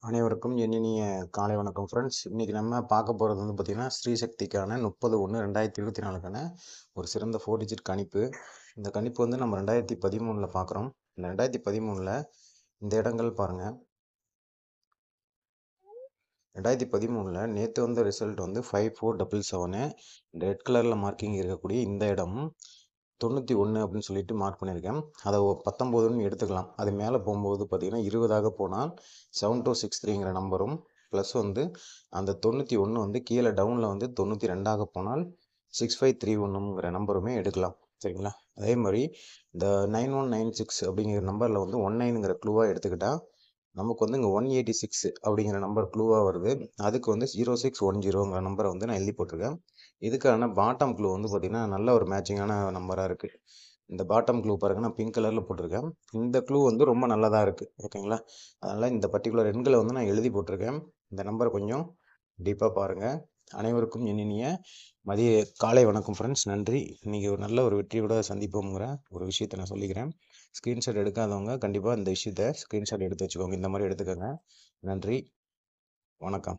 அனைவருக்கும் இனிய காலை வணக்கம் ஃப்ரெண்ட்ஸ். இன்றைக்கி நம்ம பார்க்க போகிறது வந்து பார்த்திங்கன்னா ஸ்ரீசக்திக்கான 30/1/2024க்கான ஒரு சிறந்த 4 டிஜிட் கணிப்பு. இந்த கணிப்பு வந்து நம்ம 2013 பார்க்குறோம். இந்த 2013 இந்த இடங்கள் பாருங்கள். 2013 நேற்று வந்த ரிசல்ட் வந்து 5477. ரெட் கலரில் மார்க்கிங் இருக்கக்கூடிய இந்த இடம் 91 அப்படின்னு சொல்லிட்டு மார்க் பண்ணியிருக்கேன். அதை 19ன்னு எடுத்துக்கலாம். அது மேலே போகும்போது பார்த்திங்கன்னா 20ஆக போனால் 7263ங்கிற நம்பரும் ப்ளஸ் வந்து அந்த 91 வந்து கீழே டவுனில் வந்து 92ஆக போனால் 6531ங்கிற நம்பருமே எடுக்கலாம். சரிங்களா? அதே மாதிரி இந்த 9196 அப்படிங்கிற நம்பரில் வந்து 19ங்கிற க்ளூவாக எடுத்துக்கிட்டால் நமக்கு வந்து இங்கே 186 அப்படிங்கிற நம்பர் க்ளூவாக வருது. அதுக்கு வந்து 0610ங்கிற நம்பரை வந்து நான் எழுதி போட்டிருக்கேன். இதுக்கான பாட்டம் க்ளூ வந்து பார்த்திங்கன்னா நல்ல ஒரு மேட்சிங்கான நம்பராக இருக்குது. இந்த பாட்டம் க்ளூ பாருங்கள், நான் பிங்க் கலரில் போட்டிருக்கேன். இந்த க்ளூ வந்து ரொம்ப நல்லதாக இருக்குது. ஓகேங்களா? அதனால் இந்த பர்டிகுலர் எண்களை வந்து நான் எழுதி போட்டிருக்கேன். இந்த நம்பரை கொஞ்சம் டீப்பாக பாருங்கள். அனைவருக்கும் இனிய காலை வணக்கம் ஃப்ரெண்ட்ஸ். நன்றி. இன்றைக்கி ஒரு நல்ல ஒரு வெற்றியோட சந்திப்போங்கிற ஒரு விஷயத்தை நான் சொல்லிக்கிறேன். ஸ்க்ரீன்ஷாட் எடுக்காதவங்க கண்டிப்பாக இந்த விஷயத்தை ஸ்க்ரீன்ஷாட் எடுத்து வச்சுக்கோங்க. இந்த மாதிரி எடுத்துக்கோங்க. நன்றி, வணக்கம்.